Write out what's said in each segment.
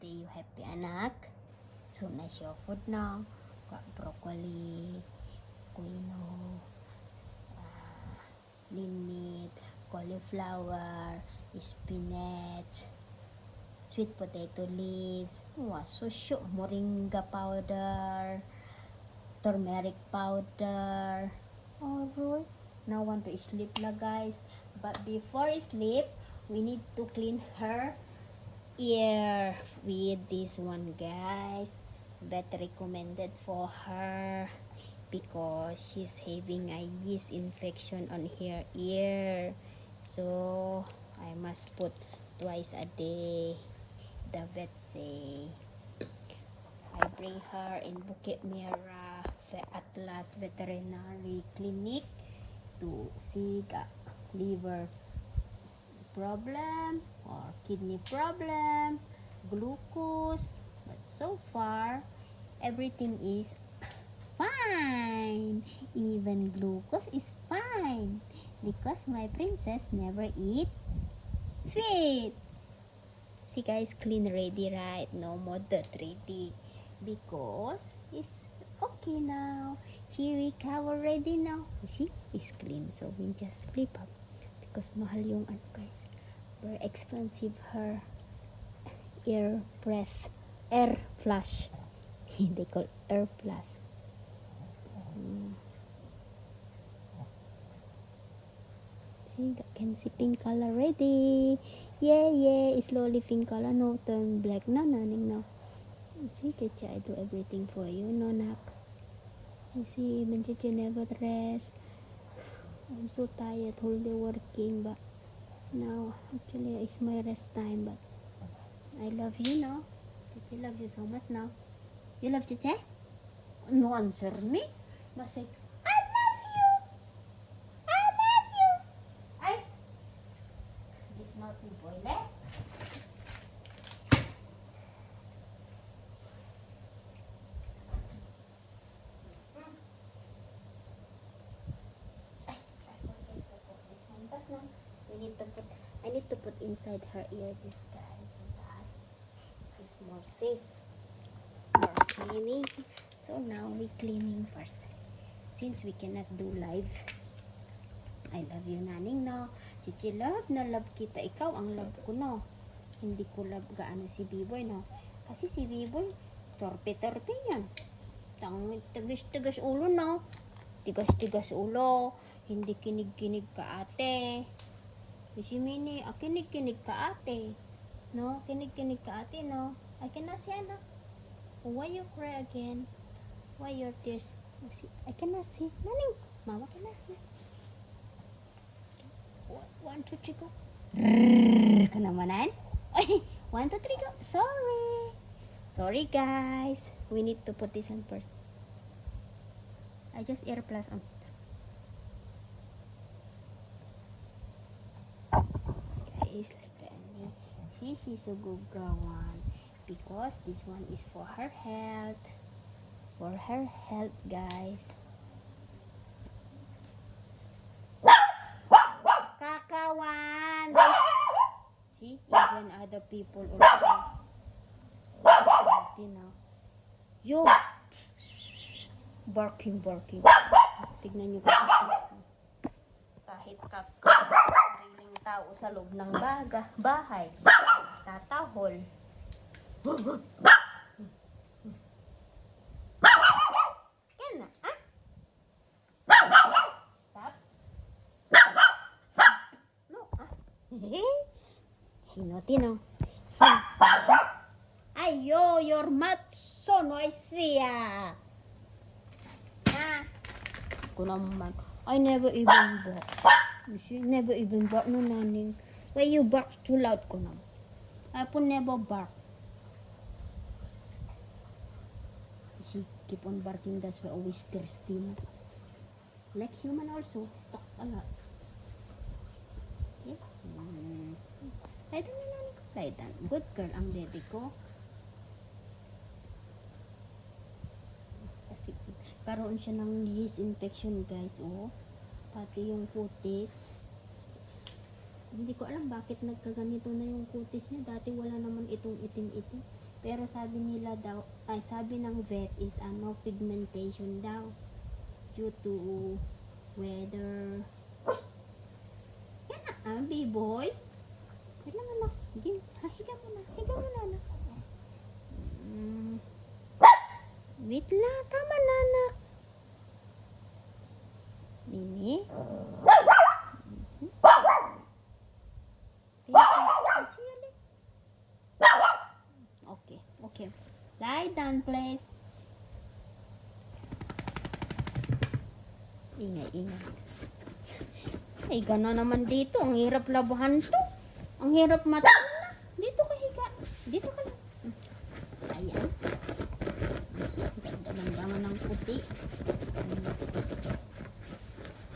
birthday you happy anak. So nice your food now. Got broccoli, quinoa, lean meat, cauliflower, spinach, sweet potato leaves. Wow, so shook. Moringa powder, turmeric powder. Alright. Now want to sleep na guys. But before sleep, we need to clean her ear with this one guys. Better recommended for her because she's having a yeast infection on her ear. So I must put twice a day. The vet say. I bring her in Bukit Merah Atlas Veterinary Clinic to see the liver problem or kidney problem, glucose, but so far everything is fine. Even glucose is fine because my princess never eat sweet. See guys, clean ready, right? No more dirt ready because it's okay now. He recover ready now. You see, it's clean, so we just flip up because mahal yung ano guys, very expensive her air flush. They call air flush. See, can see pink color ready. Yeah, slowly pink color, no turn black, no nothing, no. See, Chichi, I do everything for you, no nak. You see, even Chichi never rest. I'm so tired, whole day working, but now actually it's my rest time. But I love you now. Chichi love you so much now. You love Chichi? No answer me. Must say, I love you. I love you. Ay, this naughty boy left. I need to put inside her ear this guys so that it's more safe, more cleaning. So now we cleaning first since we cannot do live. I love you naning no. Chichi love na love kita, ikaw ang love ko no. Hindi ko love gaano si B-boy no. Kasi si B-boy torpe yan. Tigas ulo no. Tigas ulo. Hindi kinig ka ate. Si Mini, kinig ka ate. No, kinig ka ate, no. I cannot see, ano. Why you cry again? Why your tears? I cannot see. Naning, mama cannot see. 1, 2, 3, go. Kanamanan? 1, 2, 3, go. Sorry, guys. We need to put this on first. I just air plus on. Like that. See, she's a good one because this one is for her health. For her health, guys. Kakawan. See, even other people also. Yo, barking. Tignan nyo kahit sariling tao sa loob ng bahay, tatahol. Yan na, ah? Stop. No, ah. Sino tino? Ayo, your mouth so noisy, ah. Ako naman, I never even bark. You see, never even bark no naning. Why you bark too loud ko na? I pun never bark. She keep on barking, that's why always thirsty. Like human also, talk a lot. Okay? Laitan na nanin ko. Laitan. Good girl ang daddy ko. Kasi karoon siya ng yeast infection guys, oh. Pati yung kutis. Hindi ko alam bakit nagkaganito na yung kutis niya. Dati wala naman itong itim-itim. Pero sabi nila daw, ay sabi ng vet is pigmentation daw. Due to weather. Yan na, B-boy. Kailan anak? Higa mo na. Higa mo na, anak. Wait lang. Tama na, anak. Mini. Okay. Lie down, please. Ingay. Ay, gano'n naman dito. Ang hirap labahan to. Ang hirap mata. Dito ka higa. Dito ka lang. Ayan. Ganda ng puti.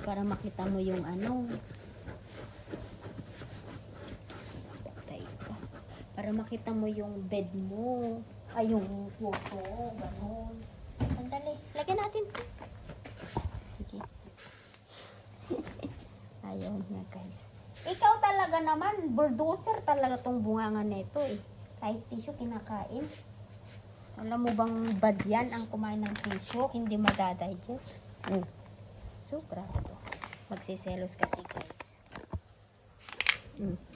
Para makita mo yung para makita mo yung bed mo. Ay, yung photo. Ganon. Sandali. Lagyan natin. Sige. Ayaw niya, guys. Ikaw talaga naman. Bulldozer talaga tong bunganga nito eh. Kahit tissue kinakain. Alam mo bang bad yan ang kumain ng tissue? Hindi madadigest. Sobra ito. Magsiselos kasi, guys.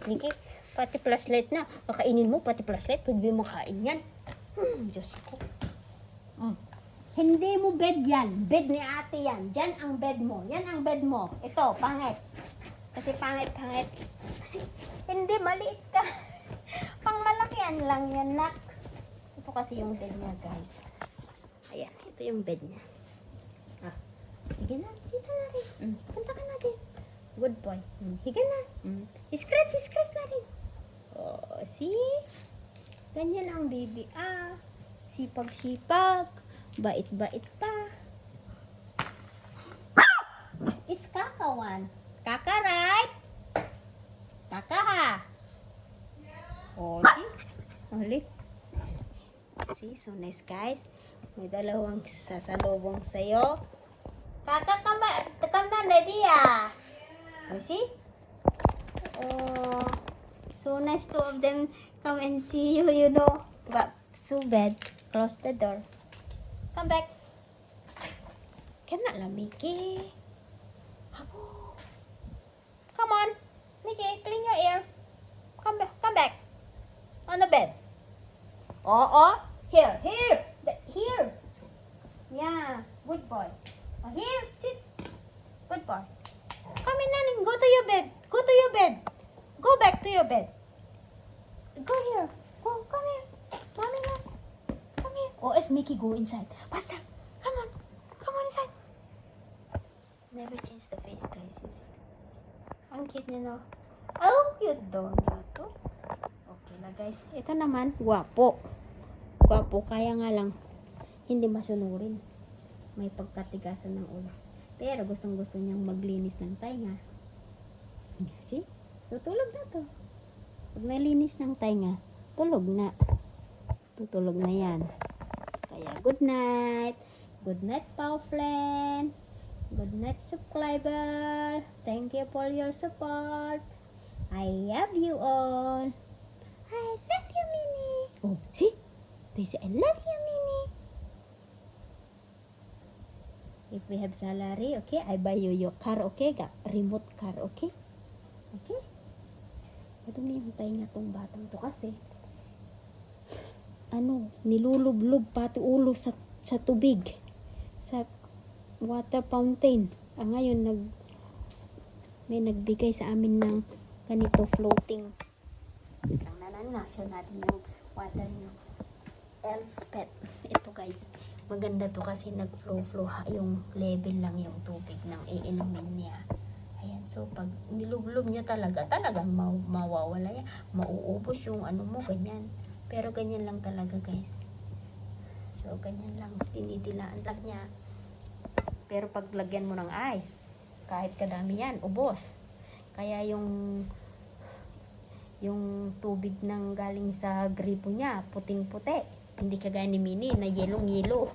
Sige. Pati flashlight na. Kakainin mo, pati flashlight. Pwede mo kain yan. Diyos ko. Hindi mo bed yan. Bed ni ate yan. Diyan ang bed mo. Yan ang bed mo. Ito, pangit. Kasi pangit. Hindi, maliit ka. Pang malakihan lang yan, nak. Ito kasi yung bed niya, guys. Ayan, ito yung bed niya. Sige na, dito na rin. Punta ka na din. Good boy. Higa na. Scratch na rin. Oh, see? Ganyan ang baby. Sipag-sipag. Bait-bait pa. Is kakawan. Kaka, right? Kaka, ha? Oh, see? Halik. See? So nice, guys. May dalawang sasalubong sa'yo. Kaka, come down, ready, You see? Oh, so nice, two of them come and see you, you know. But so bad. Close the door. Come back. Cannot lah, Mickey. Come on, Mickey, clean your ear. Come back. On the bed. Oh, here. Yeah, good boy. Oh, here, sit. Good boy. Come in, Nanin. Go to your bed. Go back to your bed. Go here. Come here. Mommy, come here. Oh, as Mickey go inside. Faster. Come on inside. Never change the face, guys. You see? Ang cute niya, no? Oh, cute daw niya to. Okay na, guys. Ito naman, guwapo. Kaya nga lang, hindi masunurin. May pagkatigasan ng ulo. Pero gustong-gusto niyang maglinis ng tainga. See? Tutulog na to. Pag nalinis ng tainga, tulog na. Tutulog na yan. Kaya good night. Good night, Pauflen. Good night, subscriber. Thank you for your support. I love you all. I love you, Minnie. Oh, see? They say, I love you, Minnie. If we have salary, okay, I buy you your car, okay? Remote car, okay? Okay? Madumi yung tainga tong batang to kasi nilulublob pati ulo sa tubig. Sa water fountain. Ngayon, may nagbigay sa amin ng ganito floating. Show natin yung water yung Elspeth. Ito, guys. Maganda to kasi nag-flow yung level lang yung tubig ng iinumin niya. Ayan, so pag nilublob niya talagang mawawala yan. Mauubos yung mo, ganyan. Pero ganyan lang talaga, guys. So, ganyan lang. Tinidilaan lang niya. Pero pag lagyan mo ng ice, kahit kadami yan, ubos. Kaya yung tubig ng galing sa gripo niya, puting-puti. Hindi kagaya ni Minnie na yelong-yelo.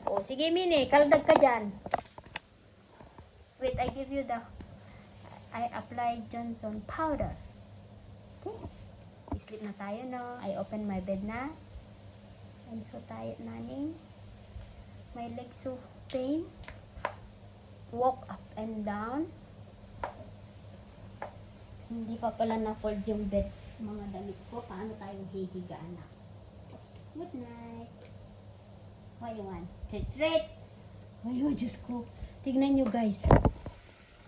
O, sige, Minnie, kaldag ka dyan. Wait, I give you the I apply Johnson powder. Okay? Sleep na tayo, no? I open my bed na. I'm so tired, naning. My legs so pain. Walk up and down. Hindi pa pala na-fold yung bed. Mga damit ko. Paano tayong hihigaan na? Good night. What you want? Treat! Ay, oh, Diyos ko. Tignan nyo, guys.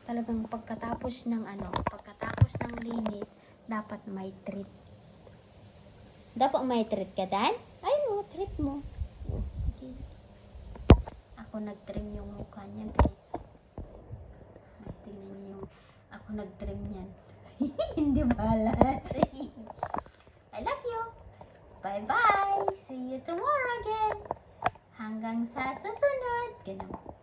Talagang pagkatapos ng linis, dapat may treat. Dapat may treat ka, Dan? Ay, no, treat mo. Oh, sige. Ako nag-trim yung mukha niya, guys. Ay, tingnan niyo yung ako nag-trim niyan. Hindi balas. I love you. Bye-bye. See you tomorrow again. Hanggang sa susunod. Ganun.